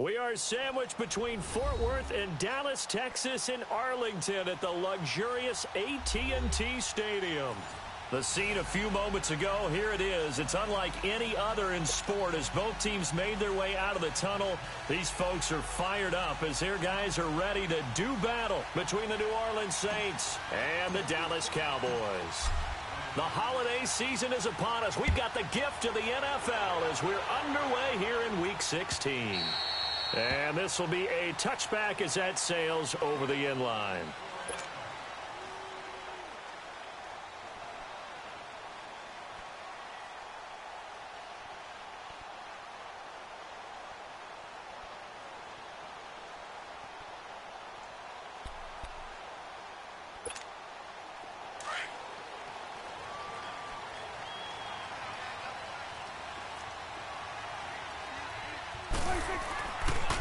We are sandwiched between Fort Worth and Dallas, Texas in Arlington at the luxurious AT&T Stadium. The scene a few moments ago, here it is. It's unlike any other in sport as both teams made their way out of the tunnel. These folks are fired up as their guys are ready to do battle between the New Orleans Saints and the Dallas Cowboys. The holiday season is upon us. We've got the gift of the NFL as we're underway here in Week 16. And this will be a touchback as that sails over the end line.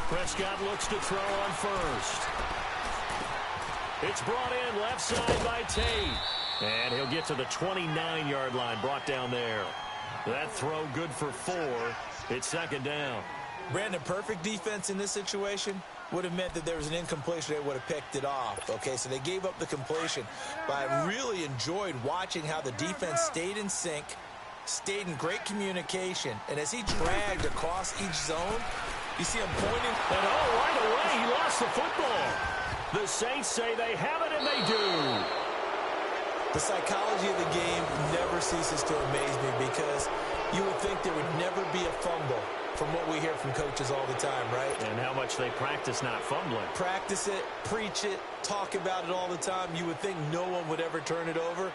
Prescott looks to throw on first. It's brought in left side by Tate. And he'll get to the 29-yard line, brought down there. That throw good for 4. It's second down. Brandon, perfect defense in this situation would have meant that there was an incompletion. They would have picked it off. Okay, so they gave up the completion. But I really enjoyed watching how the defense stayed in sync, stayed in great communication. And as he dragged across each zone, you see him pointing. And right away, he lost the football. The Saints say they have it, and they do. The psychology of the game never ceases to amaze me because you would think there would never be a fumble from what we hear from coaches all the time, right? And how much they practice not fumbling. Practice it, preach it, talk about it all the time. You would think no one would ever turn it over.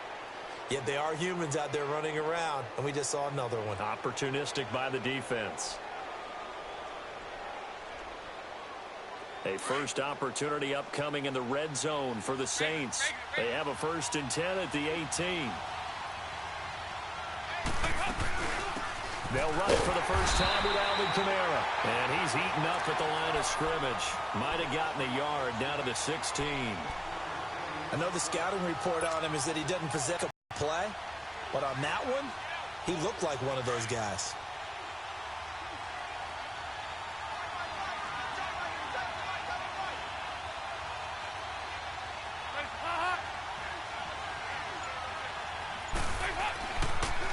Yet they are humans out there running around, and we just saw another one. Opportunistic by the defense. A first opportunity upcoming in the red zone for the Saints. They have a 1st and 10 at the 18. They'll run it for the first time with Alvin Kamara. And he's eaten up at the line of scrimmage. Might have gotten a yard down to the 16. I know the scouting report on him is that he doesn't possess a play. But on that one, he looked like one of those guys.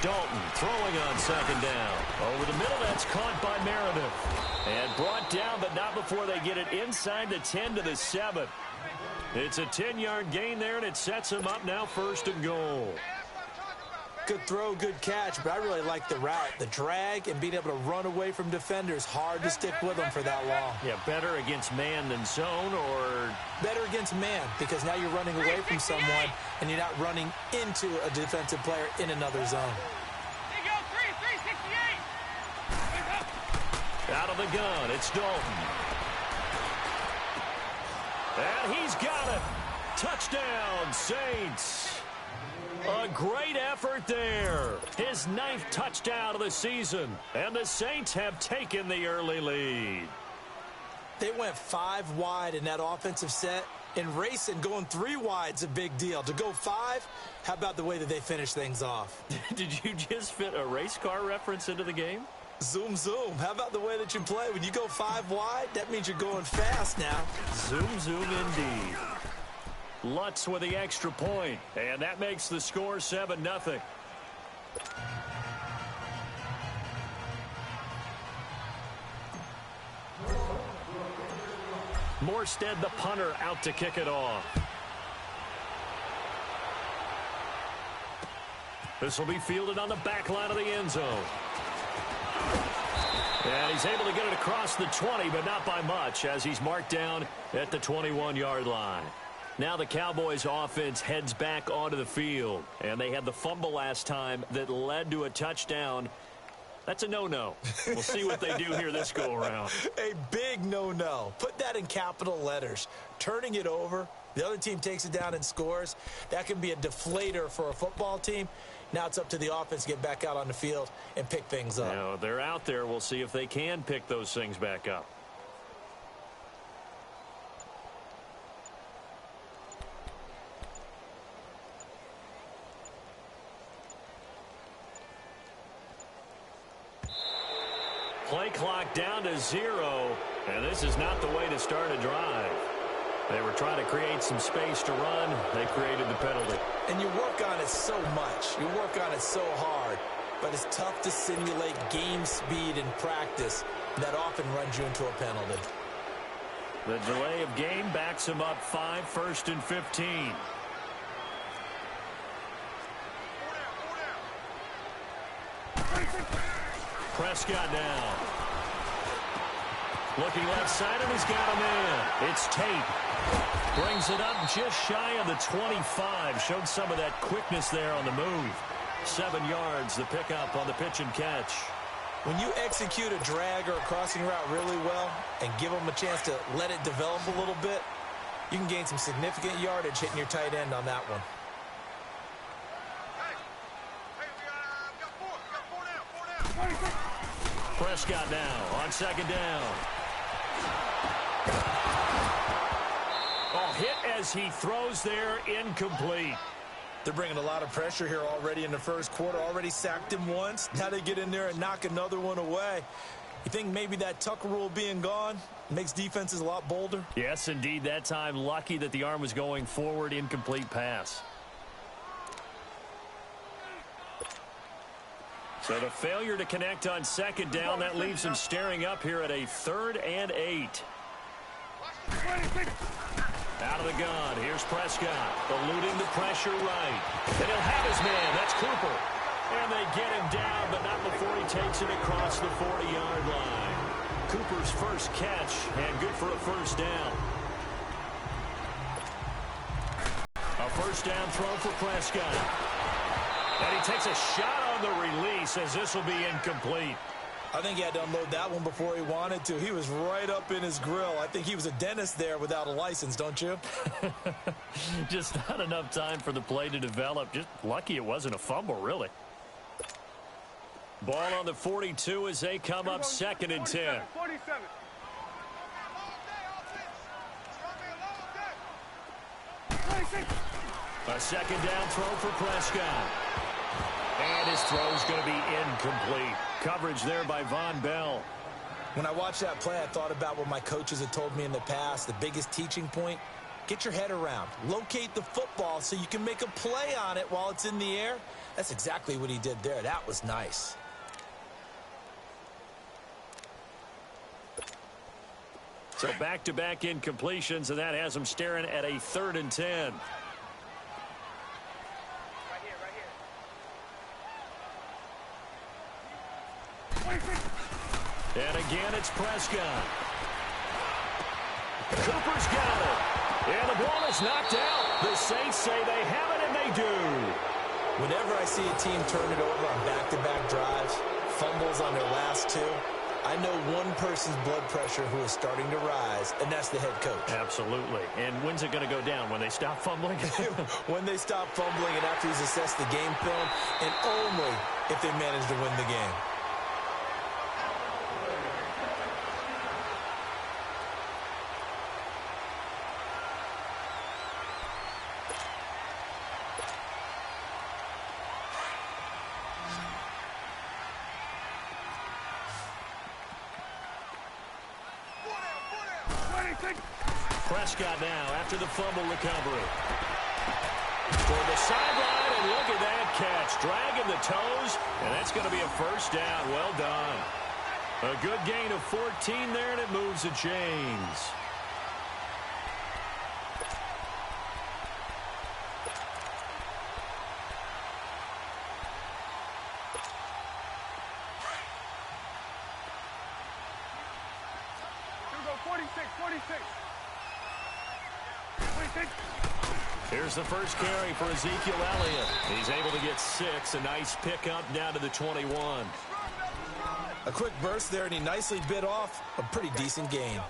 Dalton throwing on second down. Over the middle, that's caught by Meredith. And brought down, but not before they get it inside the 10 to the 7. It's a 10-yard gain there, and it sets them up now 1st and goal. Good throw, good catch, but I really like the route. The drag and being able to run away from defenders. Hard to stick with them for that long. Yeah, better against man than zone, or better against man, because now you're running away from someone and you're not running into a defensive player in another zone. Out of the gun, it's Dalton. And he's got it. Touchdown, Saints. A great effort there. His 9th touchdown of the season. And the Saints have taken the early lead. They went 5 wide in that offensive set. And racing, going 3 wide's a big deal. To go 5, how about the way that they finish things off? Did you just fit a race car reference into the game? Zoom, zoom. How about the way that you play? When you go 5 wide, that means you're going fast now. Zoom, zoom indeed. Lutz with the extra point, and that makes the score 7-0. Morstead, the punter, out to kick it off. This will be fielded on the back line of the end zone. And he's able to get it across the 20, but not by much, as he's marked down at the 21-yard line. Now the Cowboys offense heads back onto the field, and they had the fumble last time that led to a touchdown. That's a no-no. We'll see what they do here this go-around. A big no-no. Put that in capital letters. Turning it over, the other team takes it down and scores. That can be a deflator for a football team. Now it's up to the offense to get back out on the field and pick things up. Now, they're out there. We'll see if they can pick those things back up. Play clock down to 0. And this is not the way to start a drive. They were trying to create some space to run. They created the penalty. And you work on it so much. You work on it so hard. But it's tough to simulate game speed in practice. That often runs you into a penalty. The delay of game backs him up 5, 1st and 15. Prescott now. Looking left side of him, he's got a man. It's Tate. Brings it up just shy of the 25. Showed some of that quickness there on the move. 7 yards, the pickup on the pitch and catch. When you execute a drag or a crossing route really well and give them a chance to let it develop a little bit, you can gain some significant yardage hitting your tight end on that one. Prescott now on 2nd down. Oh, hit as he throws there, incomplete. They're bringing a lot of pressure here already in the first quarter. Already sacked him once. Now they get in there and knock another one away. You think maybe that Tucker rule being gone makes defenses a lot bolder? Yes, indeed. That time, lucky that the arm was going forward. Incomplete pass. So the failure to connect on 2nd down, that leaves him staring up here at a 3rd and 8. Out of the gun, here's Prescott, eluding the pressure right. And he'll have his man, that's Cooper. And they get him down, but not before he takes it across the 40-yard line. Cooper's first catch, and good for a 1st down. A 1st down throw for Prescott. And he takes a shot on the release as this will be incomplete. I think he had to unload that one before he wanted to. He was right up in his grill. I think he was a dentist there without a license, don't you? Just not enough time for the play to develop. Just lucky it wasn't a fumble, really. Ball on the 42 as they come up 2nd and 10. A 2nd down throw for Prescott. And his throw's going to be incomplete. Coverage there by Von Bell. When I watched that play, I thought about what my coaches had told me in the past. The biggest teaching point, get your head around. Locate the football so you can make a play on it while it's in the air. That's exactly what he did there. That was nice. So back-to-back incompletions, and that has him staring at a 3rd and 10. And again, it's Prescott. Cooper's got it. And the ball is knocked out. The Saints say they have it, and they do. Whenever I see a team turn it over on back-to-back drives, fumbles on their last 2, I know one person's blood pressure who is starting to rise, and that's the head coach. Absolutely. And when's it going to go down? When they stop fumbling? When they stop fumbling and after he's assessed the game film, and only if they manage to win the game. Prescott now after the fumble recovery. Toward the sideline, and look at that catch. Dragging the toes, and that's going to be a 1st down. Well done. A good gain of 14 there, and it moves the chains. Here's the first carry for Ezekiel Elliott. He's able to get 6. A nice pickup down to the 21. A quick burst there, and he nicely bit off a pretty decent gain.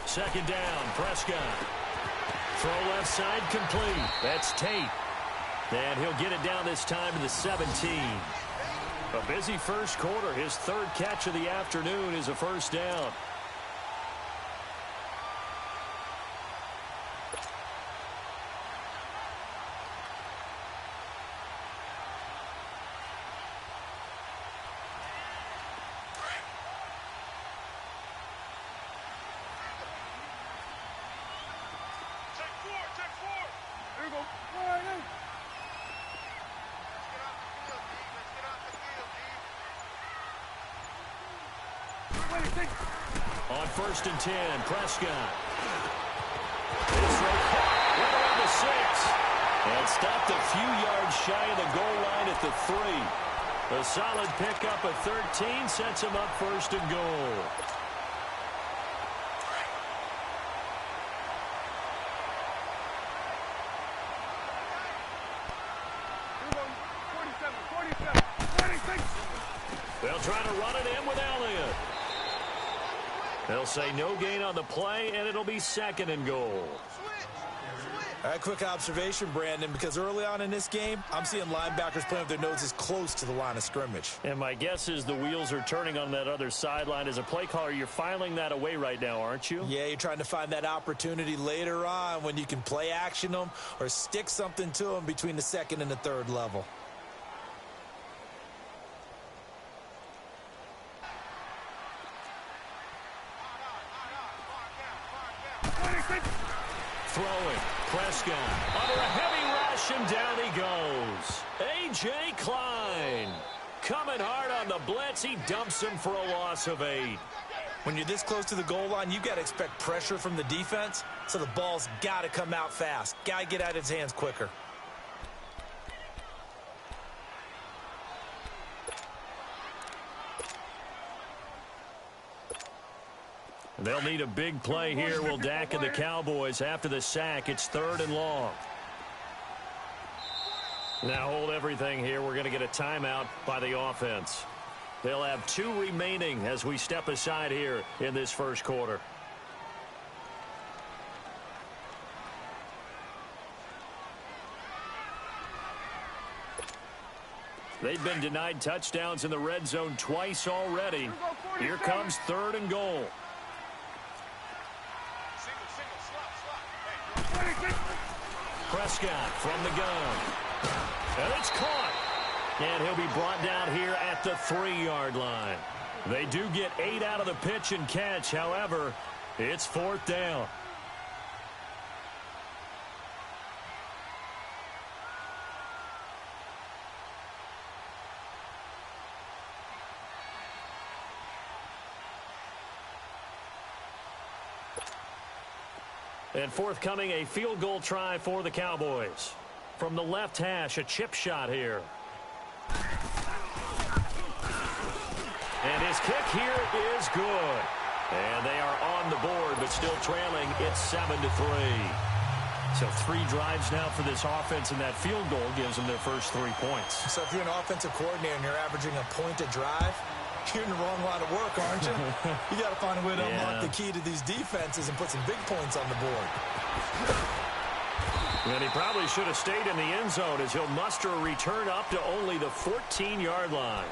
Second down, Prescott. Throw left side complete. That's Tate. And he'll get it down this time to the 17. A busy first quarter. His third catch of the afternoon is a first down. On 1st and 10, Prescott. This throw caught right around the 6. And stopped a few yards shy of the goal line at the 3. A solid pickup at 13 sets him up 1st and goal. They'll try to run it in with Elliott. They'll say no gain on the play, and it'll be 2nd and goal. All right, quick observation, Brandon, because early on in this game, I'm seeing linebackers playing with their noses close to the line of scrimmage. And my guess is the wheels are turning on that other sideline. As a play caller, you're filing that away right now, aren't you? Yeah, you're trying to find that opportunity later on when you can play action them or stick something to them between the 2nd and the 3rd level. Throwing. Prescott under a heavy rush, and down he goes. A.J. Klein coming hard on the blitz. He dumps him for a loss of 8. When you're this close to the goal line, you got to expect pressure from the defense, so the ball's got to come out fast. Got to get out of his hands quicker. They'll need a big play here. Will Dak and the Cowboys after the sack. It's 3rd and long. Now hold everything here. We're going to get a timeout by the offense. They'll have 2 remaining as we step aside here in this first quarter. They've been denied touchdowns in the red zone twice already. Here comes 3rd and goal. Prescott from the gun. And it's caught. And he'll be brought down here at the 3-yard line. They do get 8 out of the pitch and catch. However, it's 4th down. And forthcoming, a field goal try for the Cowboys. From the left hash, a chip shot here. And his kick here is good. And they are on the board, but still trailing. It's 7-3. So 3 drives now for this offense, and that field goal gives them their first 3 points. So if you're an offensive coordinator and you're averaging a point a drive, you're in the wrong line of work, aren't you? You got to find a way to unlock the key to these defenses and put some big points on the board. And he probably should have stayed in the end zone as he'll muster a return up to only the 14-yard line.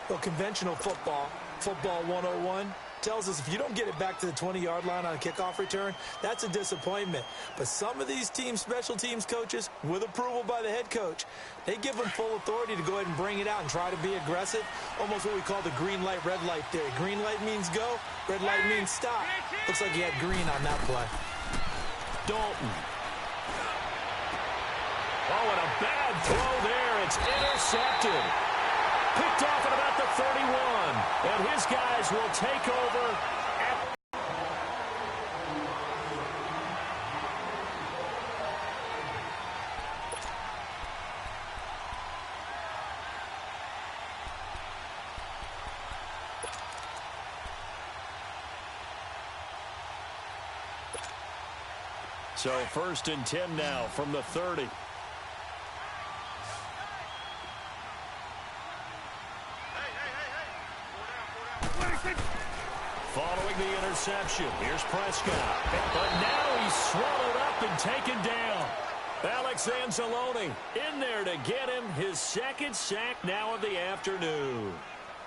Well, conventional football 101, tells us if you don't get it back to the 20-yard line on a kickoff return, that's a disappointment. But some of these teams, special teams coaches, with approval by the head coach, they give them full authority to go ahead and bring it out and try to be aggressive, almost what we call the green light, red light theory. Green light means go, red light means stop. Looks like he had green on that play. Dalton. Oh, and a bad throw there. It's intercepted. Picked off at about the 31. And his guys will take over at so 1st and 10 now from the 30. Following the interception, here's Prescott. But now he's swallowed up and taken down. Alex Anzalone in there to get him his second sack now of the afternoon.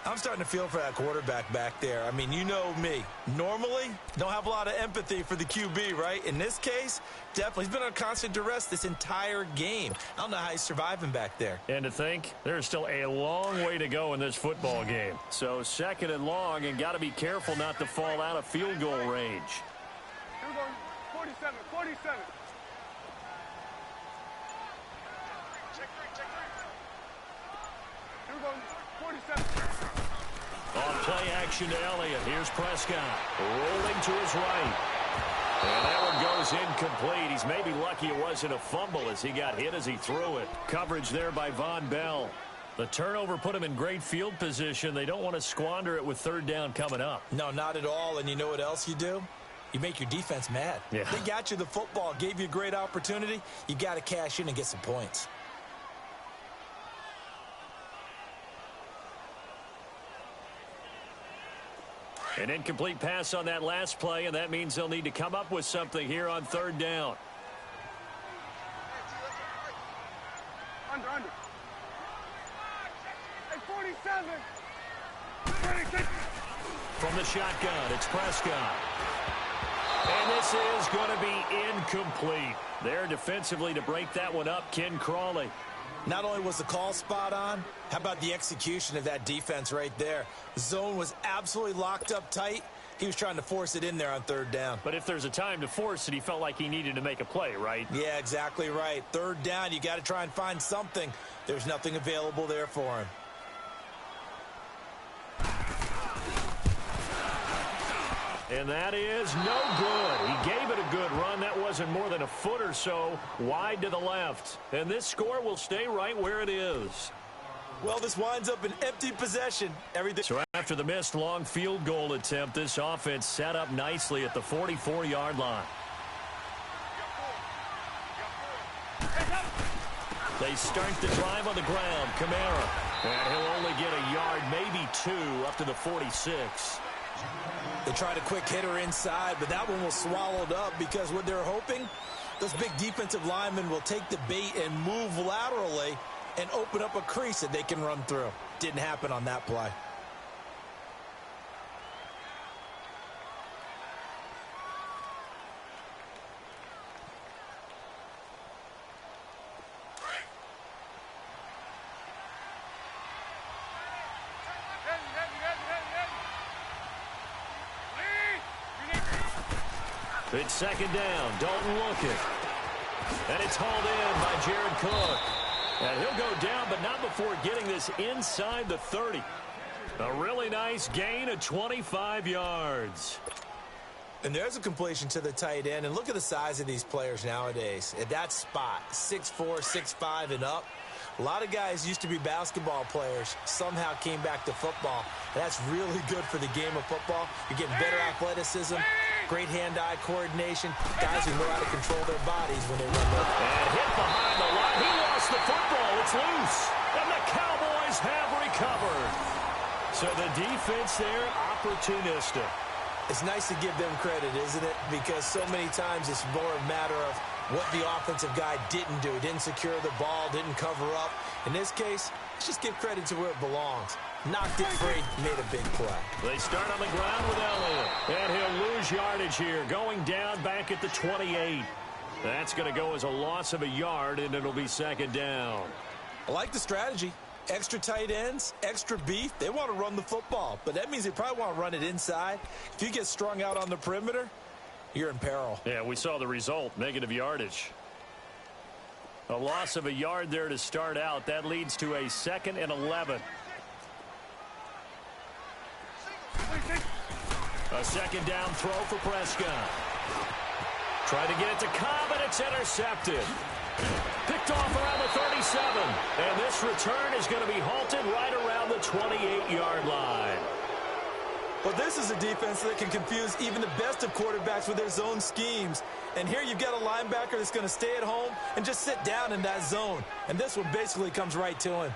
I'm starting to feel for that quarterback back there. I mean, you know me. Normally, don't have a lot of empathy for the QB, right? In this case, definitely. He's been on constant duress this entire game. I don't know how he's surviving back there. And to think, there's still a long way to go in this football game. So second and long, and got to be careful not to fall out of field goal range. We're going 47, 47. We're going 47. On play action to Elliott. Here's Prescott. Rolling to his right. And that one goes incomplete. He's maybe lucky it wasn't a fumble as he got hit as he threw it. Coverage there by Von Bell. The turnover put him in great field position. They don't want to squander it with third down coming up. No, not at all. And you know what else you do? You make your defense mad. Yeah. They got you the football, gave you a great opportunity. You got to cash in and get some points. An incomplete pass on that last play, and that means they'll need to come up with something here on third down. Under. Hey, 47. 26. From the shotgun, it's Prescott. And this is going to be incomplete. There defensively to break that one up, Ken Crawley. Not only was the call spot on, how about the execution of that defense right there? The zone was absolutely locked up tight. He was trying to force it in there on third down. But if there's a time to force it, he felt like he needed to make a play, right? Yeah, exactly right. Third down, you got to try and find something. There's nothing available there for him. And that is no good. He gave it a good run. That wasn't more than a foot or so wide to the left. And this score will stay right where it is. Well, this winds up an empty possession. Everything. So after the missed long field goal attempt, this offense set up nicely at the 44-yard line. They start the drive on the ground. Kamara. And he'll only get a yard, maybe two, up to the 46. They tried a quick hitter inside, but that one was swallowed up because what they're hoping, those big defensive linemen will take the bait and move laterally and open up a crease that they can run through. Didn't happen on that play. It's second down. Dalton looking. And it's hauled in by Jared Cook. And he'll go down, but not before getting this inside the 30. A really nice gain of 25 yards. And there's a completion to the tight end. And look at the size of these players nowadays. At that spot, 6'4", 6'5", and up. A lot of guys used to be basketball players, somehow came back to football. And that's really good for the game of football. You're getting better athleticism, great hand-eye coordination, guys who know how to control their bodies when they run their. And hit behind the line. He lost the football. It's loose. And the Cowboys have recovered. So the defense there, opportunistic. It's nice to give them credit, isn't it? Because so many times it's more a matter of what the offensive guy didn't do. Didn't secure the ball, didn't cover up. In this case, let's just give credit to where it belongs. Knocked it free, made a big play. They start on the ground with Elliott. And he'll lose yardage here, going down back at the 28. That's going to go as a loss of a yard, and it'll be second down. I like the strategy. Extra tight ends, extra beef. They want to run the football, but that means they probably want to run it inside. If you get strung out on the perimeter, you're in peril. Yeah, we saw the result, negative yardage. A loss of a yard there to start out. That leads to a 2nd and 11. A second down throw for Prescott. Try to get it to Cobb, and it's intercepted. Picked off around the 37. And this return is going to be halted right around the 28-yard line. But this is a defense that can confuse even the best of quarterbacks with their zone schemes. And here you've got a linebacker that's going to stay at home and just sit down in that zone. And this one basically comes right to him.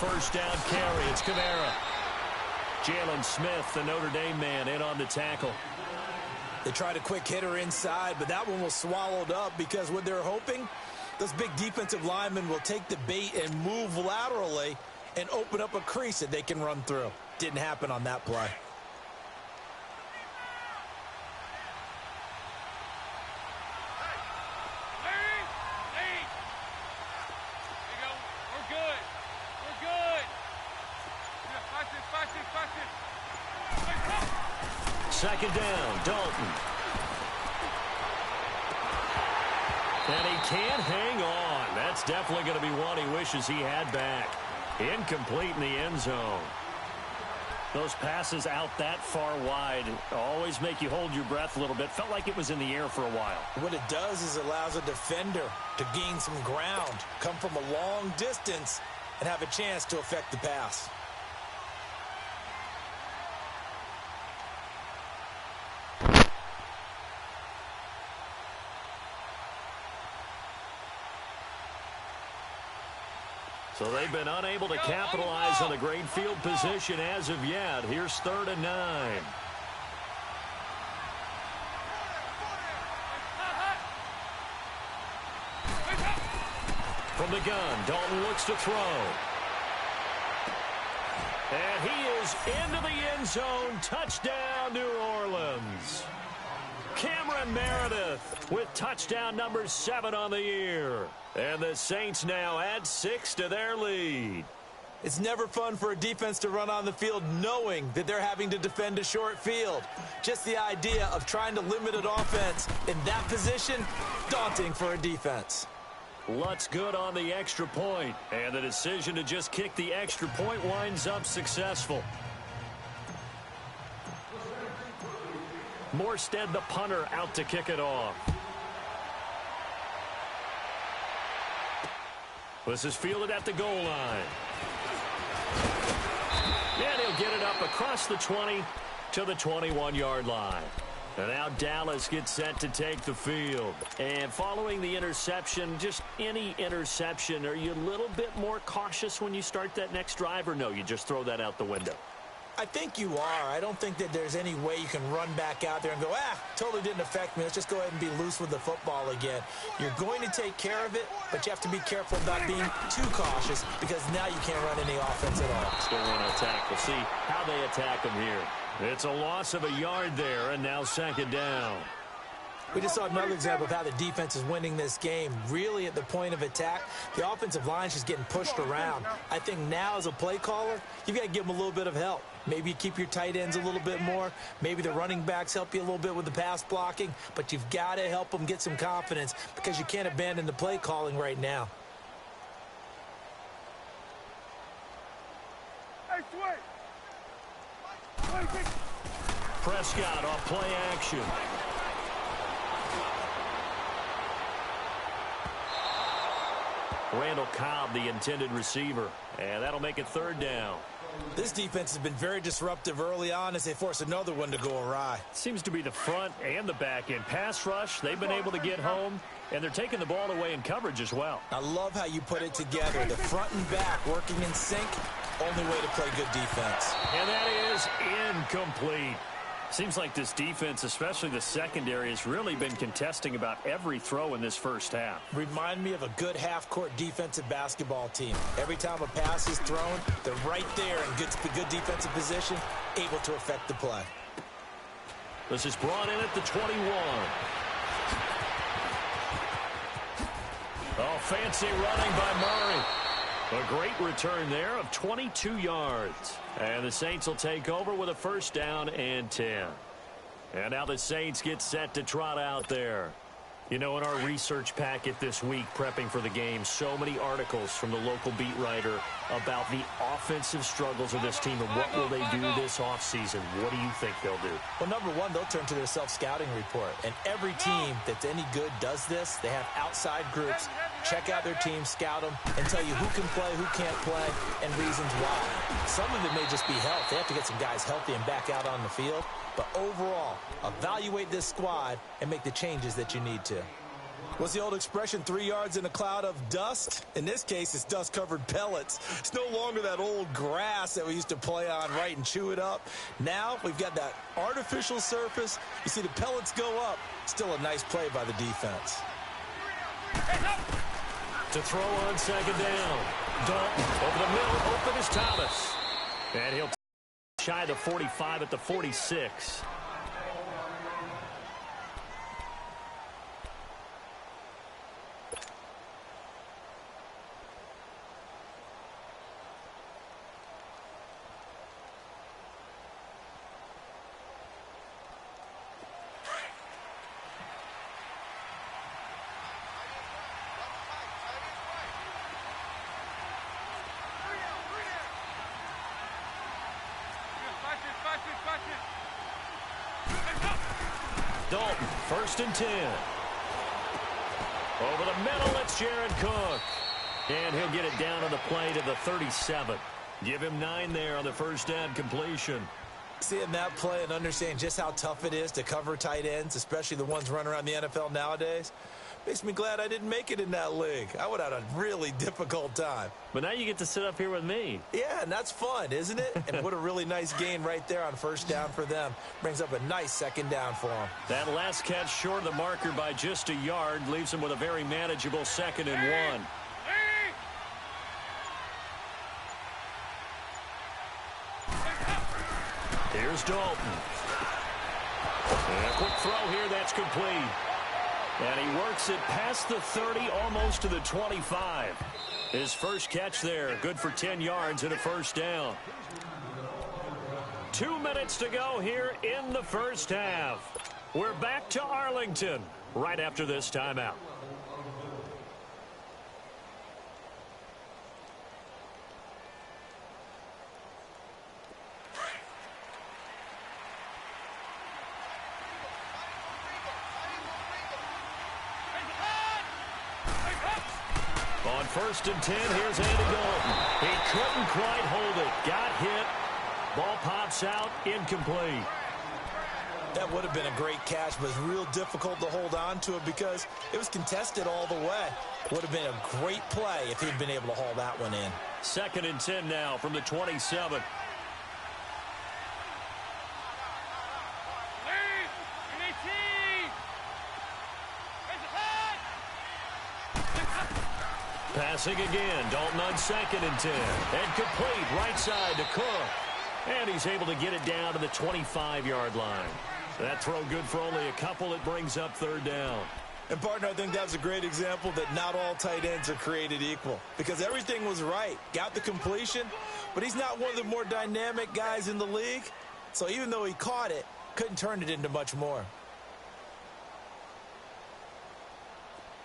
first down carry. It's Kamara. Jalen Smith, the Notre Dame man, in on the tackle. They tried a quick hitter inside, but that one was swallowed up because what they're hoping, those big defensive linemen will take the bait and move laterally and open up a crease that they can run through. Didn't happen on that play. Second down, Dalton. And he can't hang on. That's definitely going to be one he wishes he had back. Incomplete in the end zone. Those passes out that far wide always make you hold your breath a little bit. Felt like it was in the air for a while. What it does is allows a defender to gain some ground, come from a long distance, and have a chance to affect the pass. So they've been unable to capitalize on a great field position as of yet. Here's 3rd and 9. From the gun, Dalton looks to throw. And he is into the end zone. Touchdown, New Orleans. Cameron Meredith with touchdown number 7 on the year. And the Saints now add 6 to their lead. It's never fun for a defense to run on the field knowing that they're having to defend a short field. Just the idea of trying to limit an offense in that position, daunting for a defense. Lutz good on the extra point, and the decision to just kick the extra point winds up successful. Morstead, the punter, out to kick it off. This is fielded at the goal line. And he'll get it up across the 20 to the 21-yard line. And now Dallas gets set to take the field. And following the interception, just any interception, are you a little bit more cautious when you start that next drive, or no, you just throw that out the window? I think you are. I don't think that there's any way you can run back out there and go, totally didn't affect me. Let's just go ahead and be loose with the football again. You're going to take care of it, but you have to be careful about being too cautious because now you can't run any offense at all. Still want to attack. We'll see how they attack them here. It's a loss of a yard there, and now 2nd down. We just saw another example of how the defense is winning this game. Really at the point of attack, the offensive line is just getting pushed around. I think now as a play caller, you've got to give them a little bit of help. Maybe you keep your tight ends a little bit more. Maybe the running backs help you a little bit with the pass blocking. But you've got to help them get some confidence because you can't abandon the play calling right now. Hey, Sway! Prescott off play action. Randall Cobb, the intended receiver. And that'll make it 3rd down. This defense has been very disruptive early on as they force another one to go awry. Seems to be the front and the back end. Pass rush, they've been able to get home, and they're taking the ball away in coverage as well. I love how you put it together. The front and back working in sync. Only way to play good defense. And that is incomplete. Seems like this defense, especially the secondary, has really been contesting about every throw in this first half. Remind me of a good half-court defensive basketball team. Every time a pass is thrown, they're right there in good defensive position, able to affect the play. This is brought in at the 21. Oh, fancy running by Murray. A great return there of 22 yards. And the Saints will take over with a 1st down and 10. And now the Saints get set to trot out there. You know, in our research packet this week, prepping for the game, so many articles from the local beat writer about the offensive struggles of this team and what will they do this offseason. What do you think they'll do? Well, number one, they'll turn to their self-scouting report. And every team that's any good does this. They have outside groups. Check out their team, scout them, and tell you who can play, who can't play, and reasons why. Some of it may just be health. They have to get some guys healthy and back out on the field. But overall, evaluate this squad and make the changes that you need to. What's the old expression, 3 yards in a cloud of dust? In this case, it's dust-covered pellets. It's no longer that old grass that we used to play on, right, and chew it up. Now we've got that artificial surface. You see the pellets go up. Still a nice play by the defense. To throw on second down. Dalton over the middle. Open is Thomas. And he'll shy the 45 at the 46. Dalton, 1st and 10. Over the middle, it's Jared Cook. And he'll get it down on the play to the 37. Give him 9 there on the first down completion. Seeing that play and understanding just how tough it is to cover tight ends, especially the ones running around the NFL nowadays, makes me glad I didn't make it in that league. I would have had a really difficult time. But now you get to sit up here with me. Yeah, and that's fun, isn't it? And what a really nice gain right there on first down for them. Brings up a nice second down for them. That last catch short of the marker by just a yard leaves him with a very manageable 2nd and 1. Here's Dalton. And a quick throw here, that's complete. And he works it past the 30, almost to the 25. His first catch there, good for 10 yards and a first down. 2 minutes to go here in the first half. We're back to Arlington right after this timeout. On 1st and 10, here's Andy Dalton. He couldn't quite hold it. Got hit. Ball pops out. Incomplete. That would have been a great catch, but it's real difficult to hold on to it because it was contested all the way. Would have been a great play if he'd been able to haul that one in. 2nd and 10 now from the 27. Passing again. Dalton on 2nd and 10. And complete right side to Cook. And he's able to get it down to the 25-yard line. That throw good for only a couple. It brings up 3rd down. And, partner, I think that was a great example that not all tight ends are created equal because everything was right. Got the completion, but he's not one of the more dynamic guys in the league. So even though he caught it, couldn't turn it into much more.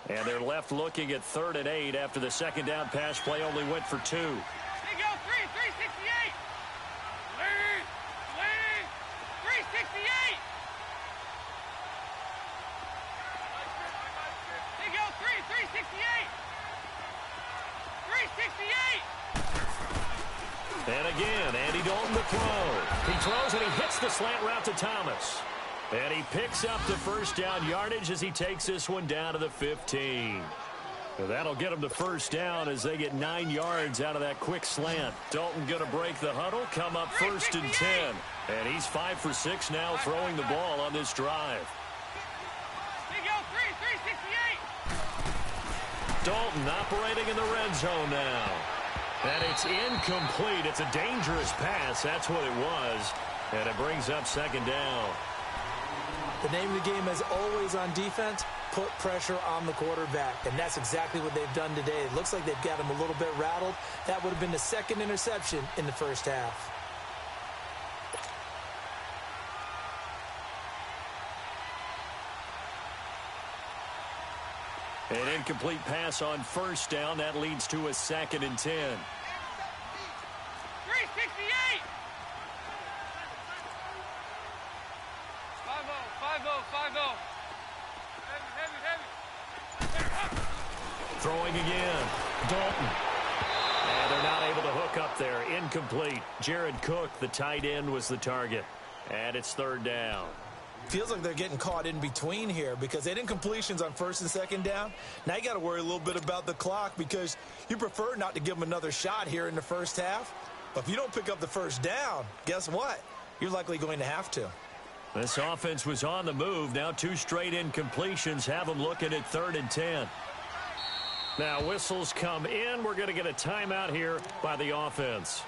And they're left looking at 3rd and 8 after the second down pass play only went for 2. They go 368. Lead. 368. They go 368. 368. And again, Andy Dalton to throw. He throws and he hits the slant route to Thomas. And he picks up the first down yardage as he takes this one down to the 15. That'll get him to first down as they get 9 yards out of that quick slant. Dalton going to break the huddle, come up 1st and 10. And he's 5 for 6 now throwing the ball on this drive. They go 368. Dalton operating in the red zone now. And it's incomplete. It's a dangerous pass. That's what it was. And it brings up 2nd down. The name of the game is always on defense, put pressure on the quarterback. And that's exactly what they've done today. It looks like they've got him a little bit rattled. That would have been the 2nd interception in the first half. An incomplete pass on first down. That leads to a 2nd and 10. 368. 5-0. Heavy. Throwing again. Dalton. And they're not able to hook up there. Incomplete. Jared Cook, the tight end, was the target. And it's 3rd down. Feels like they're getting caught in between here because they didn't completions on first and second down. Now you got to worry a little bit about the clock because you prefer not to give them another shot here in the first half. But if you don't pick up the first down, guess what? You're likely going to have to. This offense was on the move. Now 2 straight incompletions have them looking at 3rd and 10. Now whistles come in. We're going to get a timeout here by the offense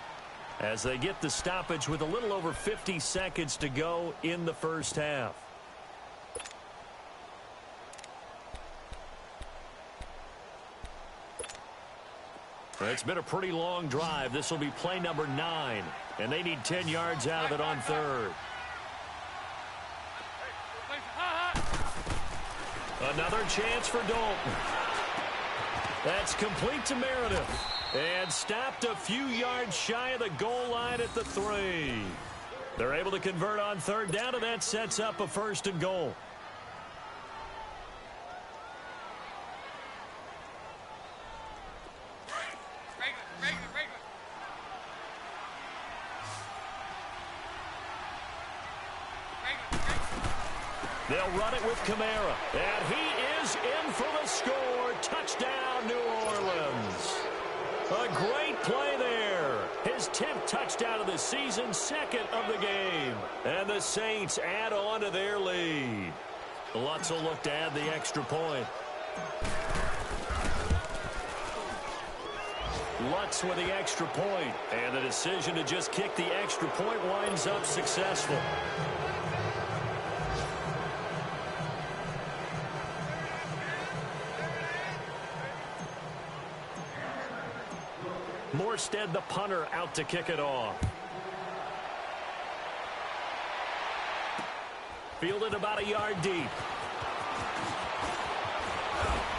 as they get the stoppage with a little over 50 seconds to go in the first half. It's been a pretty long drive. This will be play number 9, and they need 10 yards out of it on 3rd. Another chance for Dalton. That's complete to Meredith. And stopped a few yards shy of the goal line at the 3. They're able to convert on 3rd down, and that sets up a 1st and goal. They'll run it with Kamara. And he is in for the score. Touchdown, New Orleans. A great play there. His 10th touchdown of the season, 2nd of the game. And the Saints add on to their lead. Lutz will look to add the extra point. Lutz with the extra point. And the decision to just kick the extra point winds up successful. Morstead, the punter, out to kick it off. Fielded about a yard deep.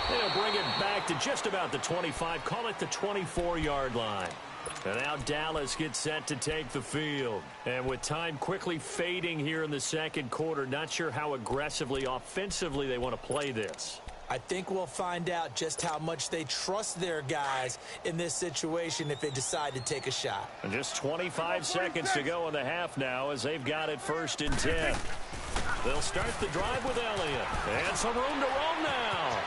They'll bring it back to just about the 25, call it the 24-yard line. And now Dallas gets set to take the field. And with time quickly fading here in the second quarter, not sure how aggressively, offensively they want to play this. I think we'll find out just how much they trust their guys in this situation if they decide to take a shot. And just 25 seconds to go in the half now as they've got it 1st and 10. They'll start the drive with Elliott. And some room to roam now.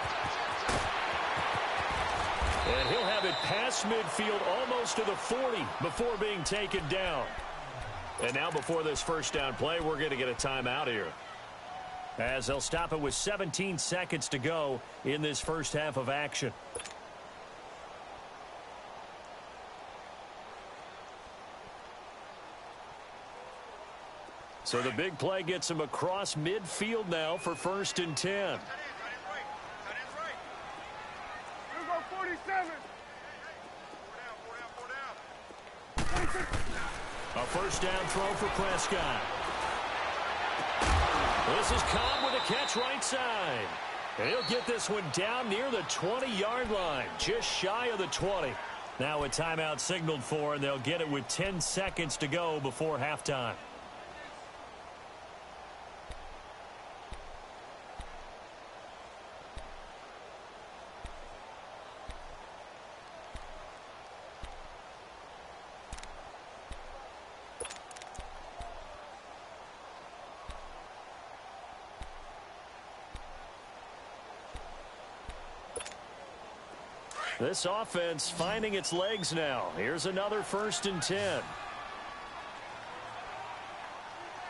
And he'll have it past midfield almost to the 40 before being taken down. And now before this first down play, we're going to get a timeout here, as they'll stop it with 17 seconds to go in this first half of action. So the big play gets him across midfield now for 1st and 10. A first down throw for Prescott. This is Cobb with a catch right side. And he'll get this one down near the 20-yard line, just shy of the 20. Now a timeout signaled for, and they'll get it with 10 seconds to go before halftime. This offense finding its legs now. Here's another 1st and 10. Here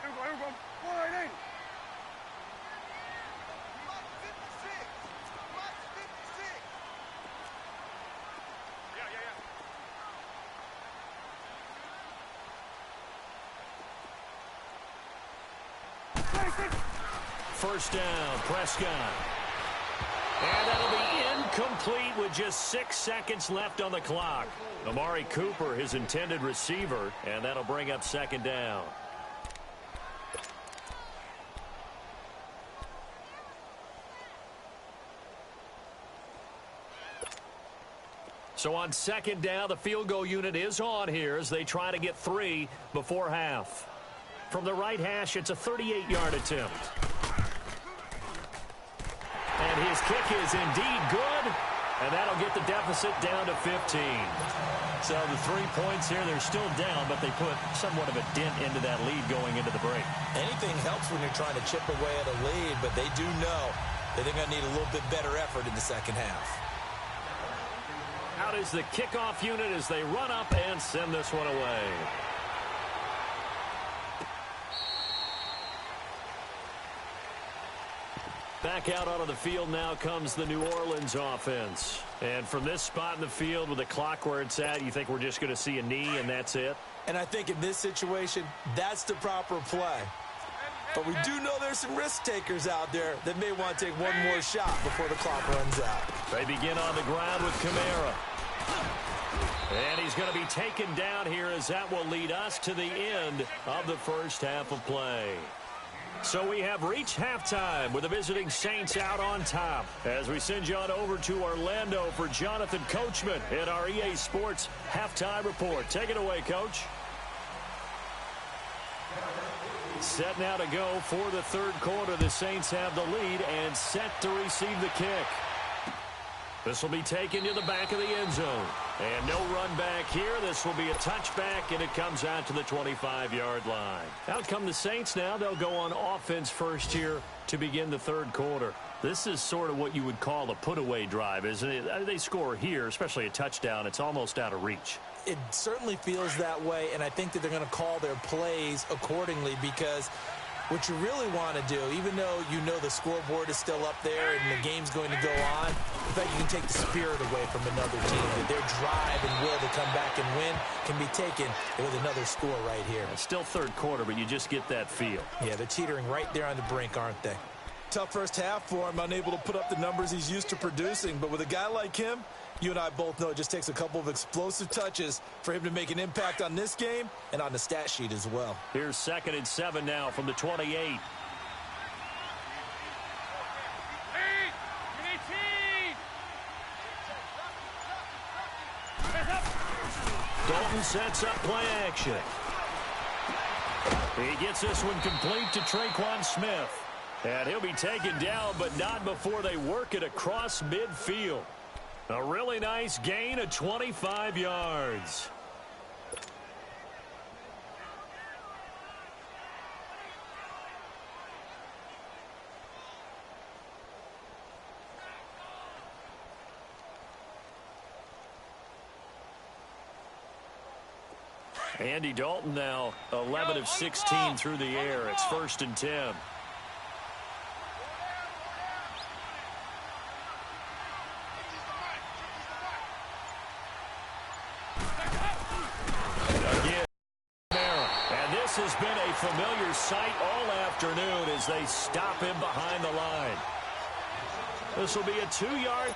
we go. 4-8. First down, Prescott. And that'll be incomplete with just 6 seconds left on the clock. Amari Cooper, his intended receiver, and that'll bring up 2nd down. So on 2nd down, the field goal unit is on here as they try to get 3 before half. From the right hash, it's a 38-yard attempt. And his kick is indeed good, and that'll get cut the deficit down to 15. So the 3 points here, they're still down, but they put somewhat of a dent into that lead going into the break. Anything helps when you're trying to chip away at a lead, but they do know that they're going to need a little bit better effort in the second half. Out is the kickoff unit as they run up and send this one away. Back out onto the field now comes the New Orleans offense. And from this spot in the field with the clock where it's at, you think we're just going to see a knee and that's it? And I think in this situation, that's the proper play. But we do know there's some risk takers out there that may want to take one more shot before the clock runs out. They begin on the ground with Kamara. And he's going to be taken down here as that will lead us to the end of the first half of play. So we have reached halftime with the visiting Saints out on top. As we send you on over to Orlando for Jonathan Coachman in our EA Sports Halftime Report. Take it away, Coach. Set now to go for the third quarter. The Saints have the lead and set to receive the kick. This will be taken to the back of the end zone. And no run back here. This will be a touchback, and it comes out to the 25-yard line. Out come the Saints now. They'll go on offense first here to begin the third quarter. This is sort of what you would call a put-away drive, isn't it? They score here, especially a touchdown. It's almost out of reach. It certainly feels that way, and I think that they're going to call their plays accordingly because what you really want to do, even though you know the scoreboard is still up there and the game's going to go on, in fact, you can take the spirit away from another team. That their drive and will to come back and win can be taken with another score right here. It's still third quarter, but you just get that feel. Yeah, they're teetering right there on the brink, aren't they? Tough first half for him, unable to put up the numbers he's used to producing. But with a guy like him, you and I both know it just takes a couple of explosive touches for him to make an impact on this game and on the stat sheet as well. Here's 2nd and 7 now from the 28. Dalton sets up play action. He gets this one complete to Traquan Smith. And he'll be taken down, but not before they work it across midfield. A really nice gain of 25 yards. Andy Dalton now 11 of 16 through the air. It's 1st and 10. Has been a familiar sight all afternoon as they stop him behind the line. This will be a 2-yard.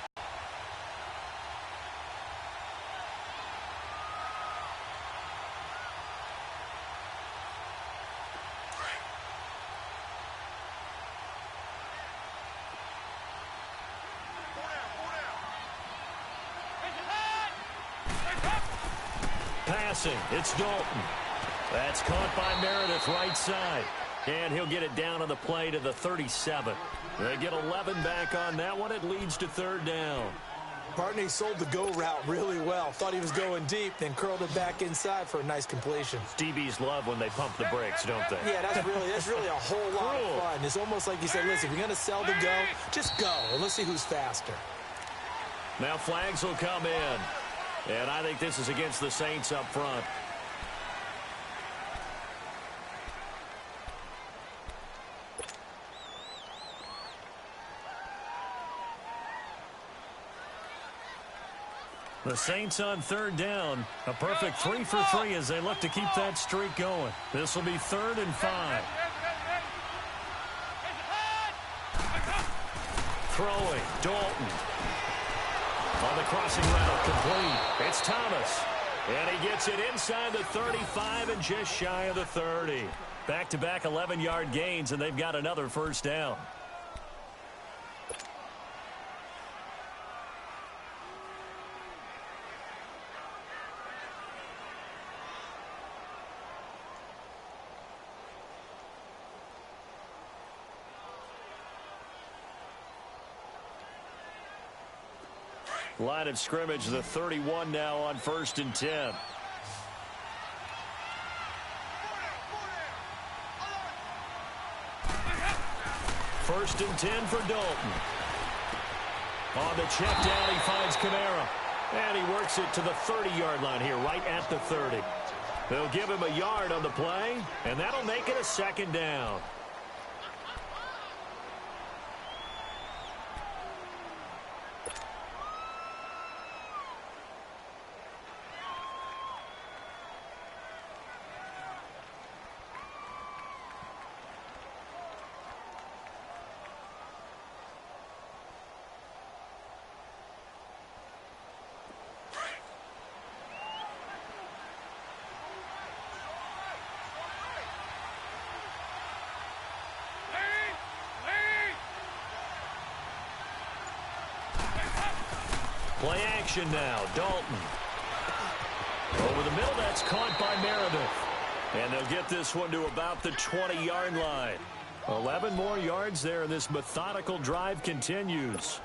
Passing, it's Dalton. That's caught by Meredith right side. And he'll get it down on the play to the 37. They get 11 back on that one. It leads to 3rd down. Partney sold the go route really well. Thought he was going deep, then curled it back inside for a nice completion. DBs love when they pump the brakes, don't they? Yeah, that's really a whole lot of fun. It's almost like you say, listen, if you're going to sell the go, just go. And let's see who's faster. Now flags will come in. And I think this is against the Saints up front. The Saints on 3rd down. A perfect 3 for 3 as they look to keep that streak going. This will be 3rd and 5. Throwing. Dalton. On the crossing route. Complete. It's Thomas. And he gets it inside the 35 and just shy of the 30. Back-to-back 11-yard gains, and they've got another 1st down. Line of scrimmage, the 31 now on 1st and 10. First and 10 for Dalton. On the check down, he finds Kamara. And he works it to the 30-yard line here, right at the 30. They'll give him a yard on the play, and that'll make it a 2nd down. Play action now. Dalton. Over the middle, that's caught by Meredith. And they'll get this one to about the 20-yard line. 11 more yards there, and this methodical drive continues.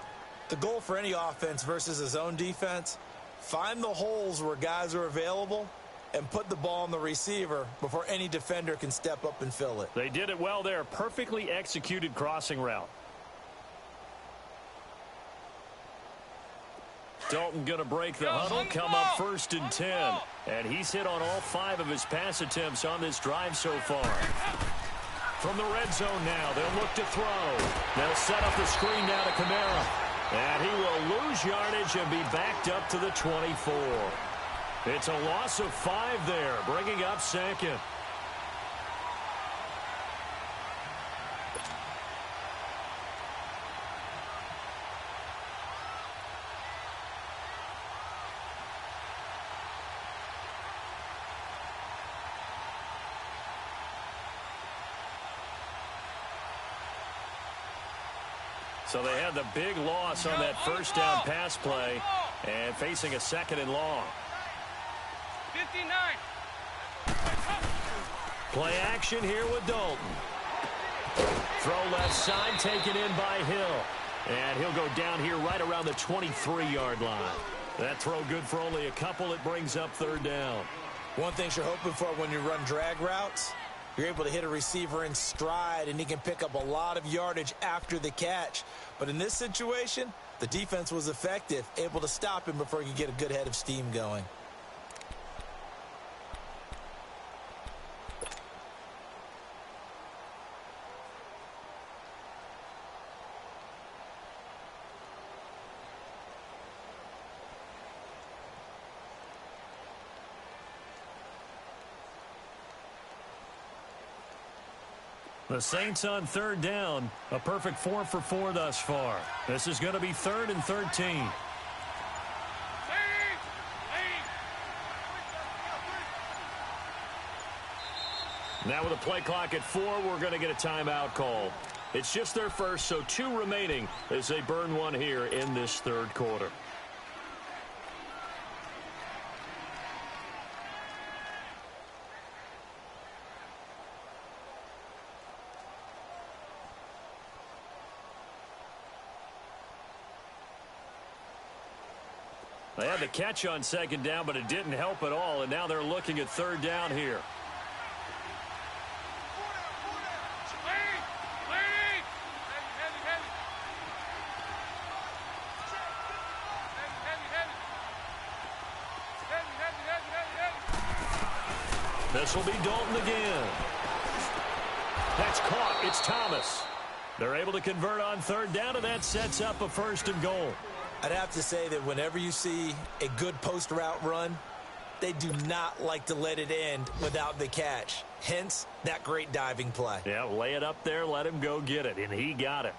The goal for any offense versus a zone defense, find the holes where guys are available and put the ball on the receiver before any defender can step up and fill it. They did it well there. Perfectly executed crossing route. Dalton going to break the huddle, come up 1st and 10. And he's hit on all 5 of his pass attempts on this drive so far. From the red zone now, they'll look to throw. They'll set up the screen now to Kamara. And he will lose yardage and be backed up to the 24. It's a loss of 5 there, bringing up 2nd. So they had the big loss on that 1st down pass play and facing a 2nd and long. 59. Play action here with Dalton. Throw left side, taken in by Hill. And he'll go down here right around the 23-yard line. That throw good for only a couple. It brings up 3rd down. One thing you're hoping for when you run drag routes, you're able to hit a receiver in stride, and he can pick up a lot of yardage after the catch. But in this situation, the defense was effective, able to stop him before he could get a good head of steam going. The Saints on 3rd down. A perfect 4 for 4 thus far. This is going to be 3rd and 13. Now with a play clock at 4, we're going to get a timeout called. It's just their first, so 2 remaining as they burn one here in this 3rd quarter. They had the catch on 2nd down, but it didn't help at all, and now they're looking at 3rd down here. This will be Dalton again. That's caught. It's Thomas. They're able to convert on 3rd down, and that sets up a 1st and goal. I'd have to say that whenever you see a good post route run, they do not like to let it end without the catch. Hence, that great diving play. Yeah, lay it up there, let him go get it, and he got it.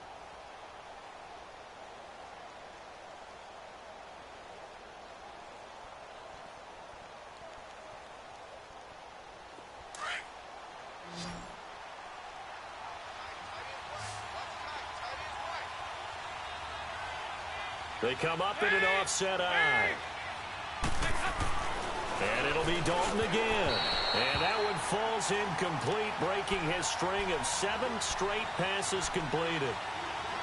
They come up in an offset eye. And it'll be Dalton again. And that one falls incomplete, breaking his string of 7 straight passes completed.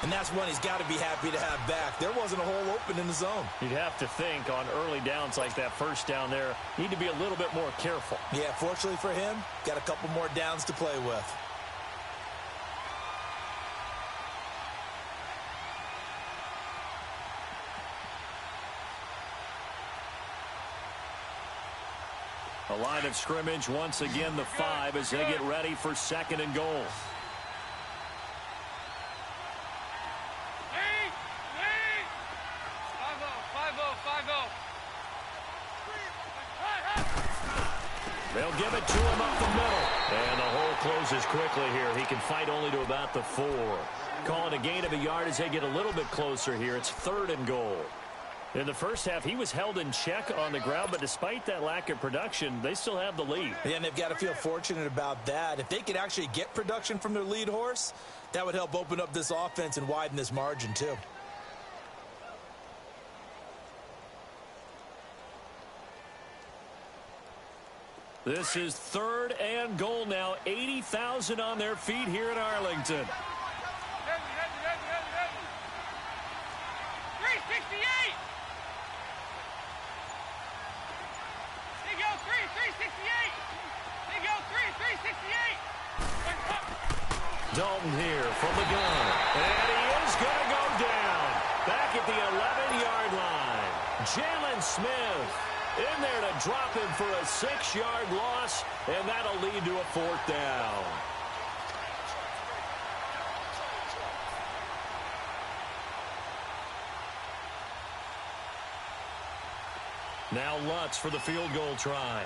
And that's one he's got to be happy to have back. There wasn't a hole open in the zone. You'd have to think on early downs like that first down there, need to be a little bit more careful. Yeah, fortunately for him, got a couple more downs to play with. A line of scrimmage, once again the 5 as they get ready for 2nd and goal. They'll give it to him up the middle. And the hole closes quickly here. He can fight only to about the 4. Calling a gain of a yard as they get a little bit closer here. It's 3rd and goal. In the first half, he was held in check on the ground, but despite that lack of production, they still have the lead. Yeah, and they've got to feel fortunate about that. If they could actually get production from their lead horse, that would help open up this offense and widen this margin too. This is 3rd and goal now. 80,000 on their feet here in Arlington. 368! They go 368! They go 368! Dalton here from the gun. And he is going to go down. Back at the 11-yard line. Jalen Smith in there to drop him for a 6-yard loss, and that'll lead to a 4th down. Now Lutz for the field goal try.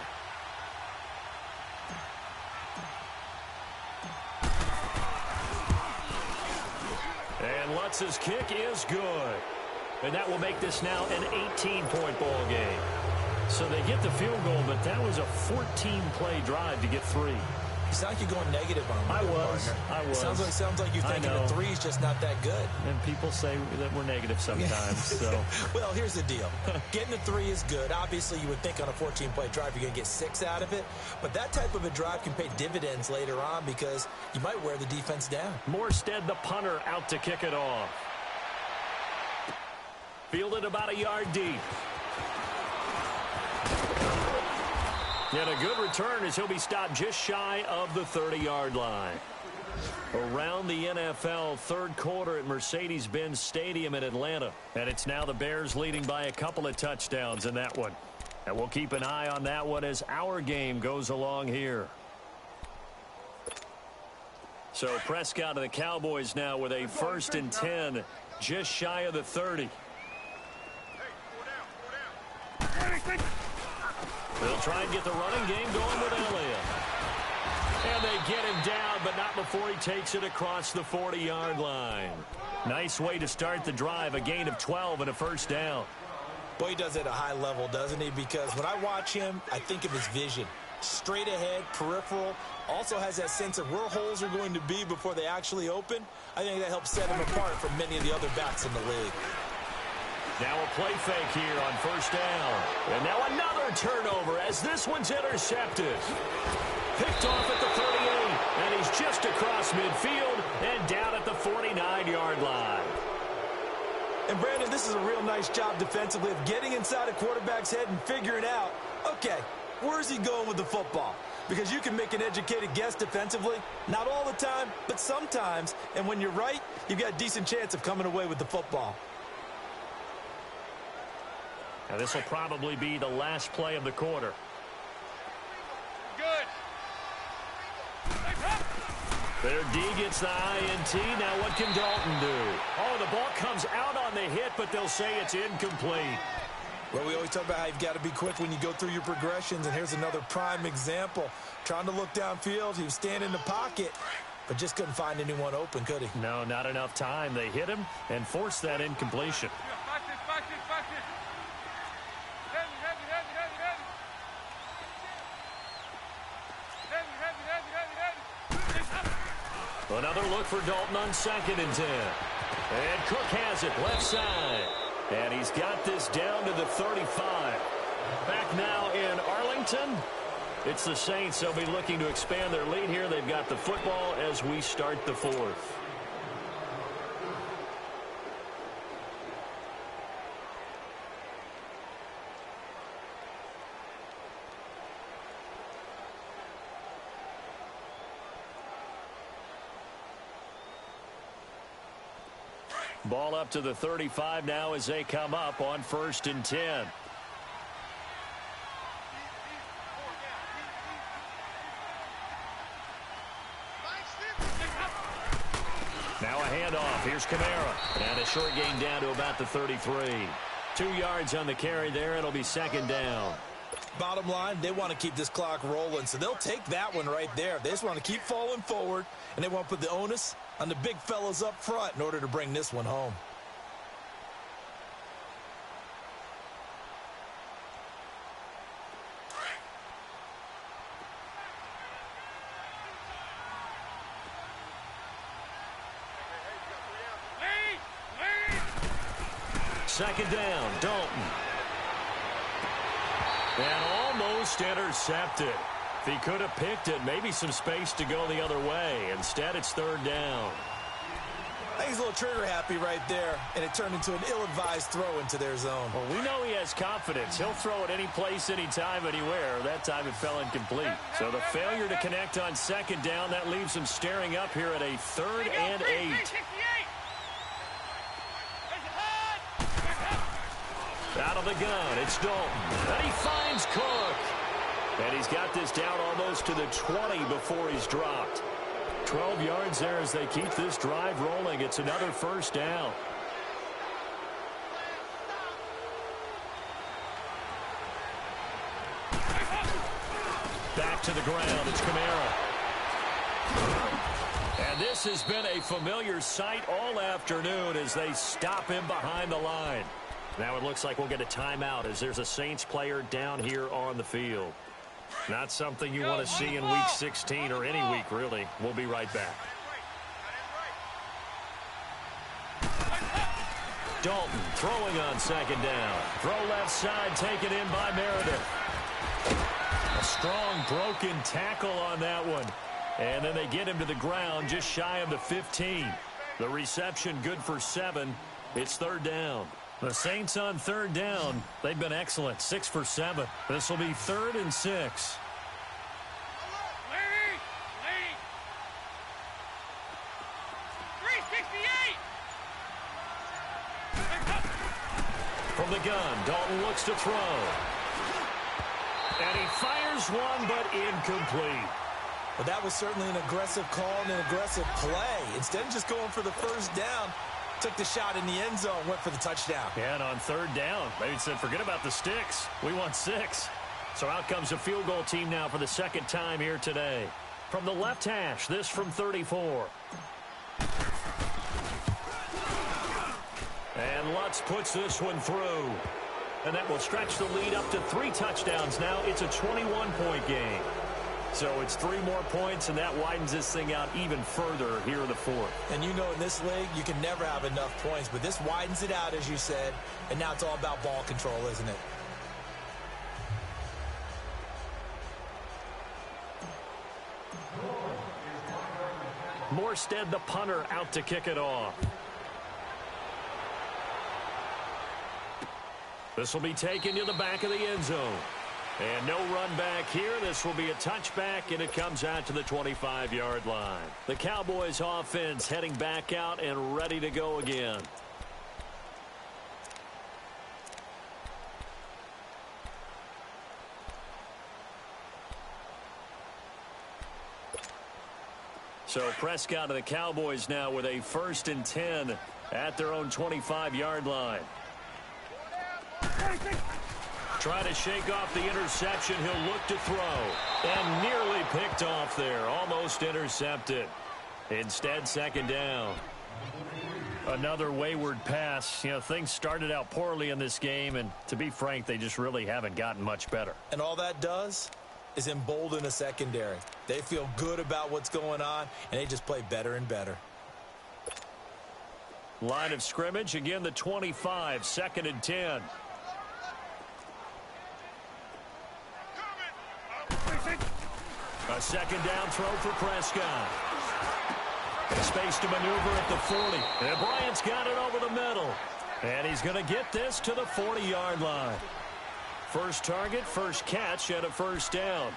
And Lutz's kick is good. And that will make this now an 18-point ball game. So they get the field goal, but that was a 14-play drive to get 3. It's not like you're going negative on him. I was. Sounds like you're thinking the 3 is just not that good. And people say that we're negative sometimes. So. Well, here's the deal. Getting the 3 is good. Obviously, you would think on a 14-play drive you're going to get 6 out of it. But that type of a drive can pay dividends later on because you might wear the defense down. Morstead, the punter, out to kick it off. Fielded about a yard deep. And a good return as he'll be stopped just shy of the 30-yard line. Around the NFL, 3rd quarter at Mercedes-Benz Stadium in Atlanta. And it's now the Bears leading by a couple of touchdowns in that one. And we'll keep an eye on that one as our game goes along here. So Prescott and the Cowboys now with a 1st and 10, just shy of the 30. They'll try and get the running game going with Elliott. And they get him down, but not before he takes it across the 40-yard line. Nice way to start the drive, a gain of 12 and a 1st down. Boy, he does it at a high level, doesn't he? Because when I watch him, I think of his vision. Straight ahead, peripheral, also has that sense of where holes are going to be before they actually open. I think that helps set him apart from many of the other backs in the league. Now a play fake here on 1st down. And now another turnover as this one's intercepted. Picked off at the 38, and he's just across midfield and down at the 49-yard line. And, Brandon, this is a real nice job defensively of getting inside a quarterback's head and figuring out, okay, where's he going with the football? Because you can make an educated guess defensively. Not all the time, but sometimes. And when you're right, you've got a decent chance of coming away with the football. Now this will probably be the last play of the quarter. Good. Their D gets the INT. Now what can Dalton do? Oh, the ball comes out on the hit, but they'll say it's incomplete. Well, we always talk about how you've got to be quick when you go through your progressions, and here's another prime example. Trying to look downfield, he was standing in the pocket, but just couldn't find anyone open, could he? No, not enough time. They hit him and forced that incompletion. Another look for Dalton on 2nd and 10. And Cook has it left side. And he's got this down to the 35. Back now in Arlington. It's the Saints. They'll be looking to expand their lead here. They've got the football as we start the 4th. Ball up to the 35 now as they come up on 1st and 10. Now a handoff. Here's Kamara. And a short gain down to about the 33. 2 yards on the carry there. It'll be 2nd down. Bottom line, they want to keep this clock rolling, so they'll take that one right there. They just want to keep falling forward, and they want to put the onus on the big fellas up front in order to bring this one home. Second down, Dalton. And almost intercepted. If he could have picked it, maybe some space to go the other way. Instead, it's 3rd down. I think he's a little trigger happy right there, and it turned into an ill-advised throw into their zone. Well, we know he has confidence. He'll throw it any place, anytime, anywhere. That time it fell incomplete. So the failure to connect on 2nd down, that leaves him staring up here at a 3rd and 8. Out of the gun, it's Dalton. And he finds Cook. And he's got this down almost to the 20 before he's dropped. 12 yards there as they keep this drive rolling. It's another 1st down. Back to the ground, it's Kamara. And this has been a familiar sight all afternoon as they stop him behind the line. Now it looks like we'll get a timeout as there's a Saints player down here on the field. Not something you want to see in Week 16 or any week, really. We'll be right back. Dalton throwing on 2nd down. Throw left side, taken in by Meredith. A strong broken tackle on that one. And then they get him to the ground just shy of the 15. The reception good for 7. It's 3rd down. The Saints on 3rd down. They've been excellent. 6 for 7. This will be 3rd and 6. From the gun, Dalton looks to throw. And he fires one, but incomplete. But that was certainly an aggressive call and an aggressive play. Instead of just going for the 1st down, took the shot in the end zone, went for the touchdown. Yeah, and on 3rd down, they said, forget about the sticks. We want 6. So out comes a field goal team now for the 2nd time here today. From the left hash, this from 34. And Lutz puts this one through. And that will stretch the lead up to 3 touchdowns now. It's a 21-point game. So it's 3 more points, and that widens this thing out even further here in the 4th. And you know in this league, you can never have enough points, but this widens it out, as you said, and now it's all about ball control, isn't it? Morstead, the punter, out to kick it off. This will be taken to the back of the end zone. And no run back here. This will be a touchback, and it comes out to the 25-yard line. The Cowboys offense heading back out and ready to go again. So Prescott and the Cowboys now with a 1st and 10 at their own 25-yard line. Trying to shake off the interception. He'll look to throw. And nearly picked off there. Almost intercepted. Instead, 2nd down. Another wayward pass. You know, things started out poorly in this game, and to be frank, they just really haven't gotten much better. And all that does is embolden the secondary. They feel good about what's going on, and they just play better and better. Line of scrimmage, again, the 25, 2nd and 10. A 2nd down throw for Prescott. Space to maneuver at the 40. And Bryant's got it over the middle. And he's going to get this to the 40-yard line. First target, first catch, and a 1st down.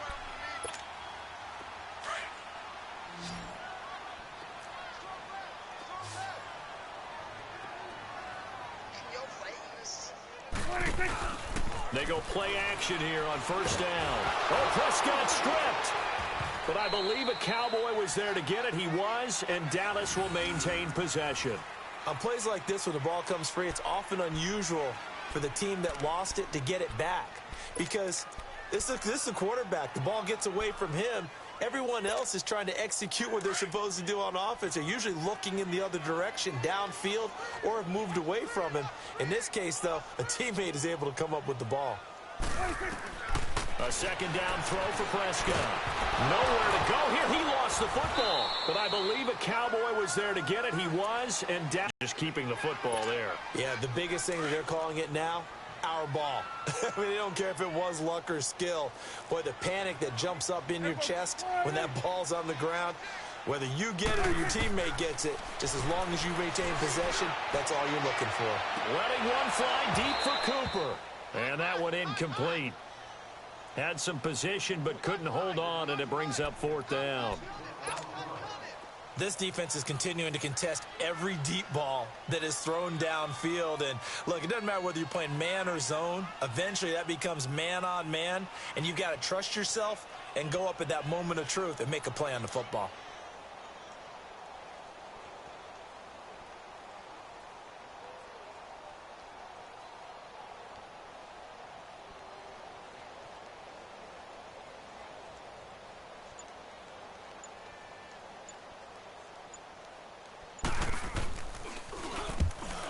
They go play action here on first down. Oh, Prescott stripped. But I believe a Cowboy was there to get it. He was, and Dallas will maintain possession. On plays like this, when the ball comes free, it's often unusual for the team that lost it to get it back. Because this is a quarterback. The ball gets away from him. Everyone else is trying to execute what they're supposed to do on offense. They're usually looking in the other direction, downfield, or have moved away from him. In this case, though, a teammate is able to come up with the ball. A second down throw for Prescott. Nowhere to go here. He lost the football. But I believe a Cowboy was there to get it. He was, and Dallas just keeping the football there. Yeah, the biggest thing that they're calling it now, our ball. I mean, they don't care if it was luck or skill. Boy, the panic that jumps up in your chest when that ball's on the ground, whether you get it or your teammate gets it, just as long as you retain possession, that's all you're looking for. Letting one fly deep for Cooper. And that one incomplete. Had some position but couldn't hold on, and it brings up fourth down. This defense is continuing to contest every deep ball that is thrown downfield. And, look, it doesn't matter whether you're playing man or zone. Eventually, that becomes man-on-man, and you've got to trust yourself and go up at that moment of truth and make a play on the football.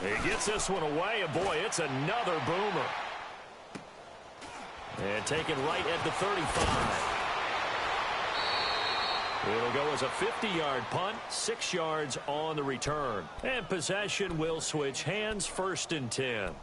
He gets this one away, and boy, it's another boomer. And taken right at the 35. It'll go as a 50-yard punt, 6 yards on the return. And possession will switch hands, 1st and 10.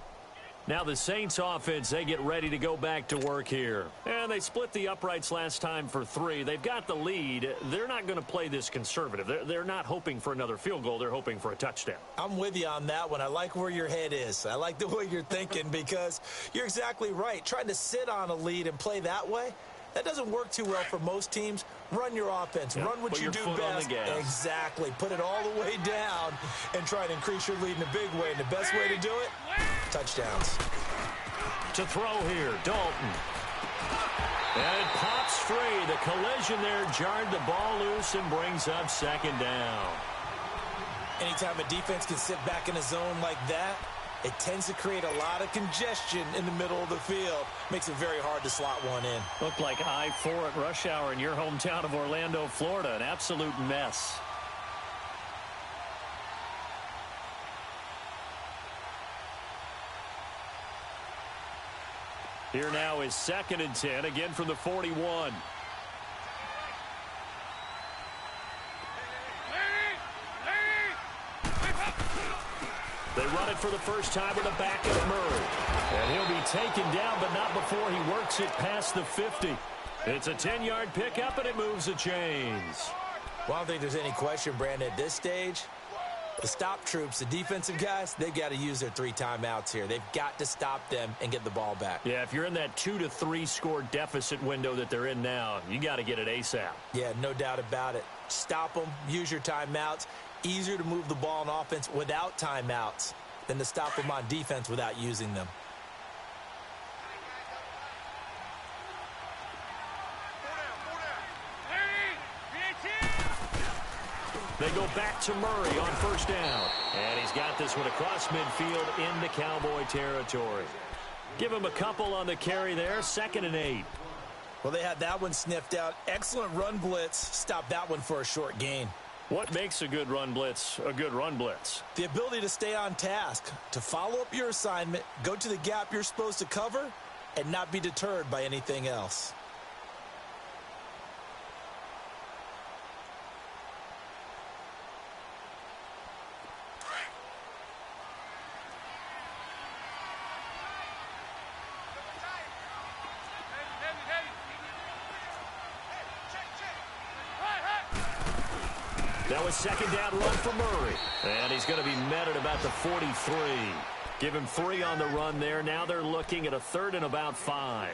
Now the Saints offense, they get ready to go back to work here. And they split the uprights last time for 3. They've got the lead. They're not going to play this conservative. They're not hoping for another field goal. They're hoping for a touchdown. I'm with you on that one. I like where your head is. I like the way you're thinking because you're exactly right. Trying to sit on a lead and play that way, that doesn't work too well for most teams. Run your offense. Run what you do best. Exactly. Put it all the way down and try to increase your lead in a big way. And the best way to do it, touchdowns. To throw here, Dalton. And it pops free. The collision there jarred the ball loose and brings up 2nd down. Anytime a defense can sit back in a zone like that, it tends to create a lot of congestion in the middle of the field. Makes it very hard to slot one in. Looked like I-4 at rush hour in your hometown of Orlando, Florida. An absolute mess. Here now is 2nd and 10, again from the 41. They run it for the first time with a back at Murray. And he'll be taken down, but not before he works it past the 50. It's a 10-yard pickup, and it moves the chains. Well, I don't think there's any question, Brandon, at this stage, the stop troops, the defensive guys, they've got to use their 3 timeouts here. They've got to stop them and get the ball back. Yeah, if you're in that 2 to 3 score deficit window that they're in now, you got to get it ASAP. Yeah, no doubt about it. Stop them, use your timeouts. Easier to move the ball on offense without timeouts than to stop them on defense without using them. They go back to Murray on first down. And he's got this one across midfield into Cowboy territory. Give him a couple on the carry there, 2nd and 8. Well, they had that one sniffed out. Excellent run blitz. Stop that one for a short gain. What makes a good run blitz a good run blitz? The ability to stay on task, to follow up your assignment, go to the gap you're supposed to cover, and not be deterred by anything else. That was 2nd down run for Murray. And he's going to be met at about the 43. Give him 3 on the run there. Now they're looking at a 3rd and about 5.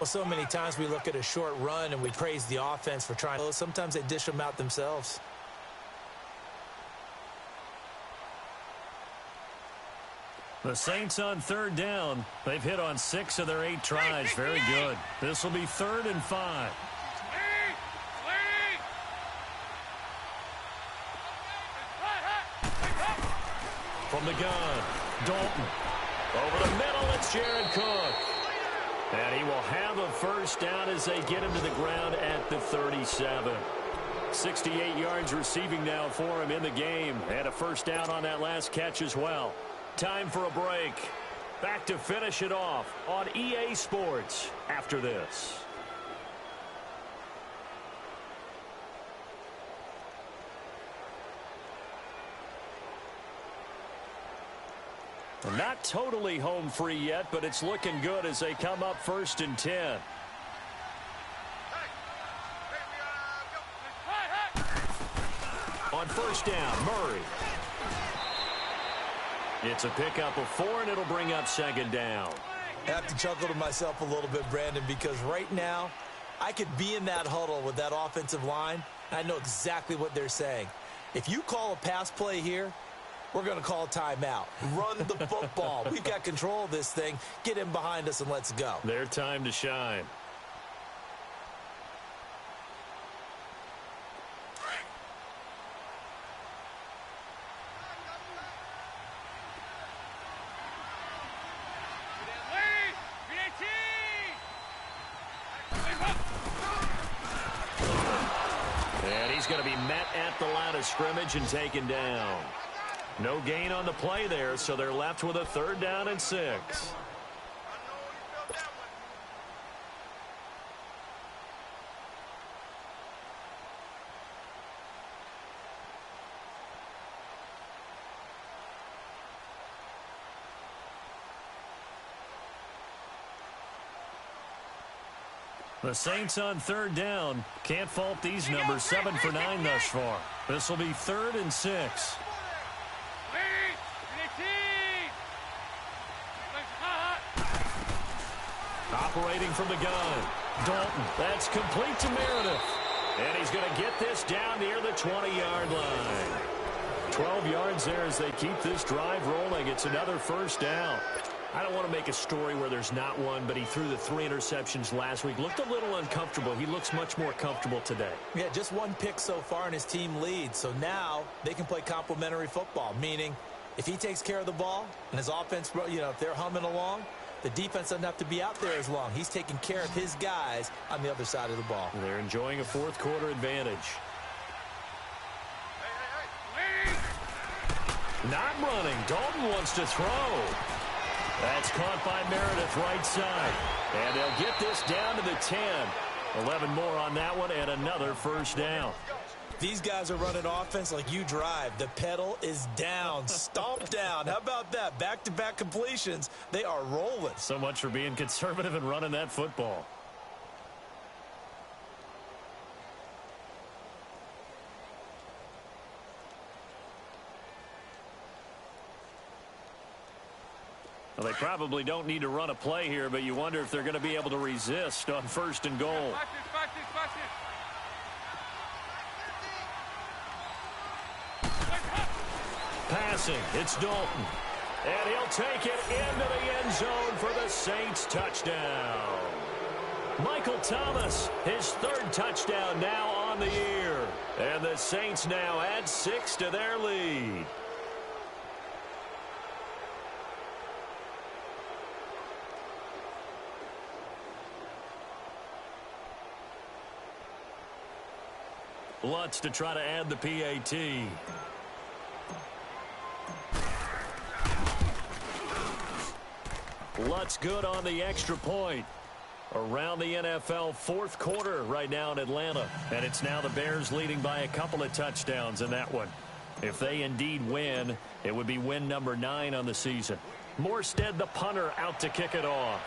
Well, so many times we look at a short run and we praise the offense for trying. Sometimes they dish them out themselves. The Saints on third down. They've hit on 6 of their 8 tries. Very good. This will be 3rd and 5. From the gun, Dalton. Over the middle, it's Jared Cook. And he will have a first down as they get him to the ground at the 37. 68 yards receiving now for him in the game. And a first down on that last catch as well. Time for a break. Back to finish it off on EA Sports after this. Not totally home free yet, but it's looking good as they come up 1st and 10. On first down, Murray. It's a pickup of 4, and it'll bring up 2nd down. I have to chuckle to myself a little bit, Brandon, because right now I could be in that huddle with that offensive line. I know exactly what they're saying. If you call a pass play here, we're going to call a timeout. Run the football. We've got control of this thing. Get in behind us and let's go. Their time to shine. And he's going to be met at the line of scrimmage and taken down. No gain on the play there, so they're left with a 3rd down and 6. The Saints on 3rd down. Can't fault these numbers. 7 for 9 thus far. This will be 3rd and 6. Operating from the gun. Dalton. That's complete to Meredith. And he's going to get this down near the 20-yard line. 12 yards there as they keep this drive rolling. It's another first down. I don't want to make a story where there's not one, but he threw the 3 interceptions last week. Looked a little uncomfortable. He looks much more comfortable today. Yeah, just 1 pick so far and his team leads. So now they can play complementary football, meaning if he takes care of the ball and his offense, if they're humming along, the defense doesn't have to be out there as long. He's taking care of his guys on the other side of the ball. They're enjoying a 4th quarter advantage. Not running. Dalton wants to throw. That's caught by Meredith right side. And they'll get this down to the 10. 11 more on that one and another first down. These guys are running offense like you drive. The pedal is down. Stomp down. How about that? Back-to-back completions. They are rolling. So much for being conservative and running that football. Well, they probably don't need to run a play here, but you wonder if they're going to be able to resist on 1st and goal. Passing, it's Dalton. And he'll take it into the end zone for the Saints touchdown. Michael Thomas, his 3rd touchdown now on the year. And the Saints now add 6 to their lead. Lutz to try to add the PAT. Lutz good on the extra point. Around the NFL 4th quarter right now in Atlanta. And it's now the Bears leading by a couple of touchdowns in that one. If they indeed win, it would be win number 9 on the season. Morstead, the punter, out to kick it off.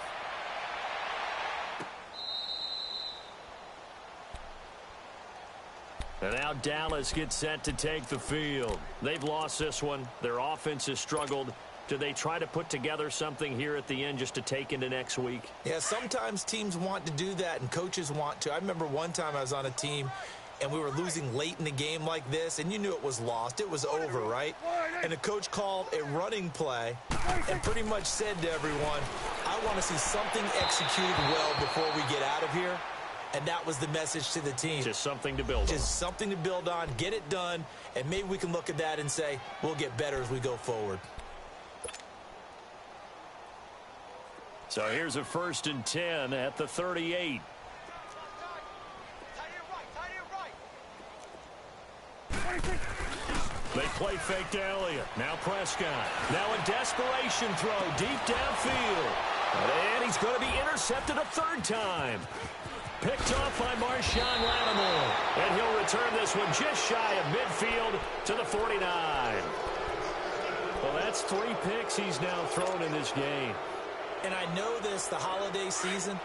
And now Dallas gets set to take the field. They've lost this one. Their offense has struggled. Do they try to put together something here at the end just to take into next week? Yeah, sometimes teams want to do that and coaches want to. I remember one time I was on a team and we were losing late in the game like this, and you knew it was lost. It was over, right? And the coach called a running play and pretty much said to everyone, I want to see something executed well before we get out of here. And that was the message to the team. Just something to build on. Just something to build on, get it done, and maybe we can look at that and say, we'll get better as we go forward. So here's a 1st and 10 at the 38. They play fake to Elliott. Now Prescott. Now a desperation throw deep downfield. And he's going to be intercepted a 3rd time. Picked off by Marshawn Lattimore. And he'll return this one just shy of midfield to the 49. Well, that's 3 picks he's now thrown in this game. And I know this, the holiday season,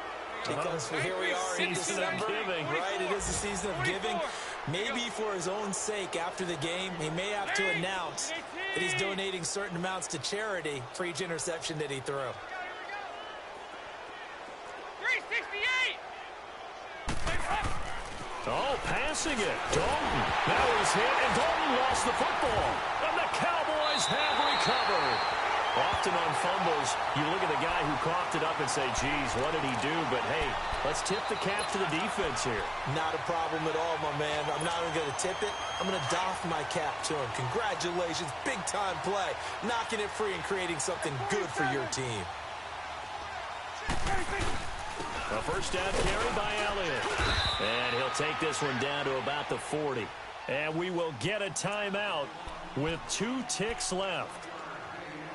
because here we are in December, right? It is the season of giving. Maybe for his own sake, after the game, he may have to announce that he's donating certain amounts to charity for each interception that he threw. 368. Oh, passing it. Dalton. That was hit, and Dalton lost the football. And the Cowboys have recovered. Often on fumbles, you look at the guy who coughed it up and say, geez, what did he do? But, hey, let's tip the cap to the defense here. Not a problem at all, my man. I'm not even going to tip it. I'm going to doff my cap to him. Congratulations. Big-time play. Knocking it free and creating something good for your team. A 1st down carry by Elliott. And he'll take this one down to about the 40. And we will get a timeout with 2 ticks left.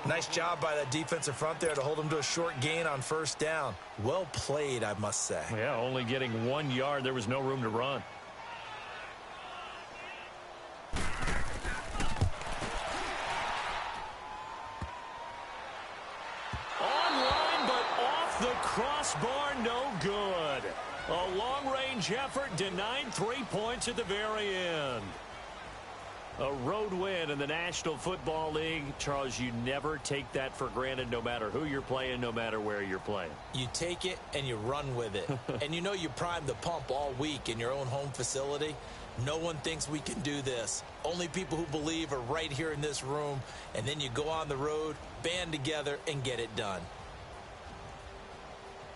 Nice job by that defensive front there to hold him to a short gain on 1st down. Well played, I must say. Yeah, only getting 1 yard. There was no room to run. Online, but off the crossbar, no good. A long-range effort denied 3 points at the very end. A road win in the National Football League. Charles, you never take that for granted, no matter who you're playing, no matter where you're playing. You take it and you run with it. And you know you primed the pump all week in your own home facility. No one thinks we can do this. Only people who believe are right here in this room. And then you go on the road, band together, and get it done.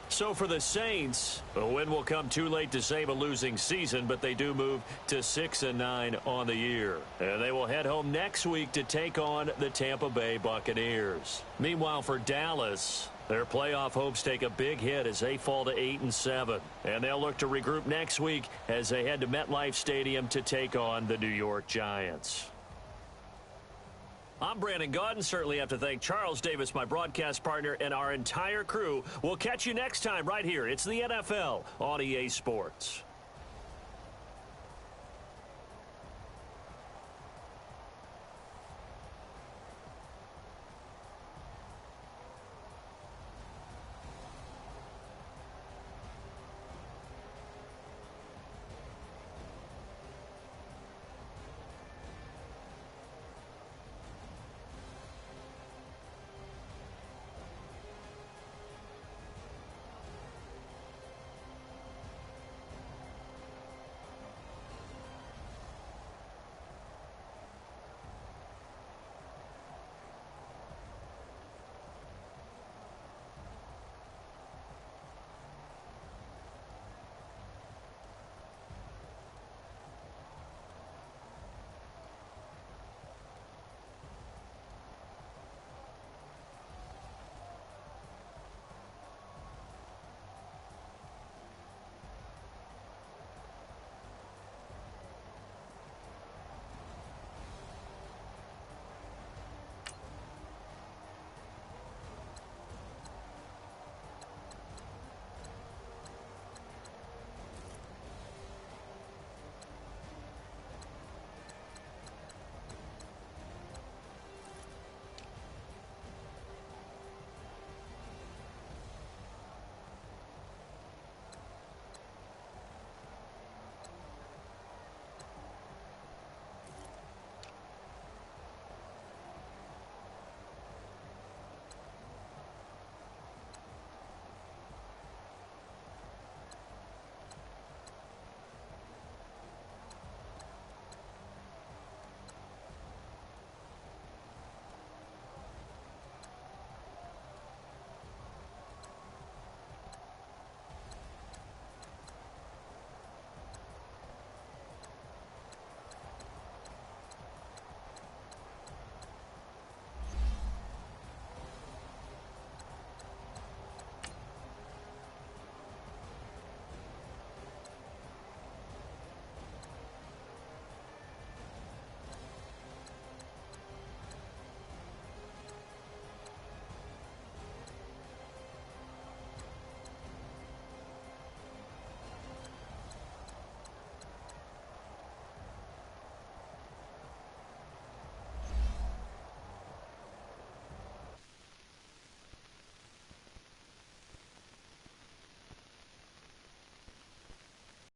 So for the Saints, a win will come too late to save a losing season, but they do move to 6-9 on the year. And they will head home next week to take on the Tampa Bay Buccaneers. Meanwhile, for Dallas, their playoff hopes take a big hit as they fall to 8-7. And they'll look to regroup next week as they head to MetLife Stadium to take on the New York Giants. I'm Brandon Gaudin. Certainly have to thank Charles Davis, my broadcast partner, and our entire crew. We'll catch you next time right here. It's the NFL on EA Sports.